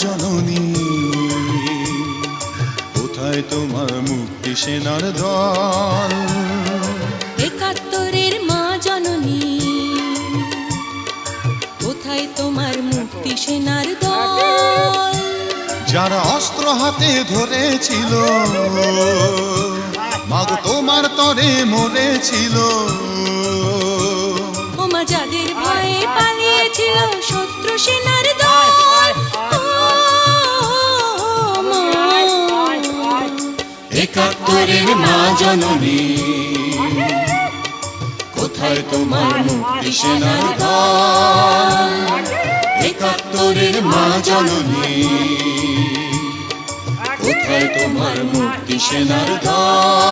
জননী, কোথায় তোমার মুক্তি সেনার দল? একাত্তরের মা জননী, কোথায় তোমার মুক্তি সেনার দল? যারা অস্ত্র হাতে ধরেছিল, মাগো তোমার তরে মরেছিল। ওমা যাদের ভয়ে পালিয়েছিল শত্রু সেনার দল, একাত্তরের মা জননী, কোথায় তোমার মুক্তি সেনার দল? একাত্তরের মা জননী, কোথায় তোমার মুক্তি সেনার দল?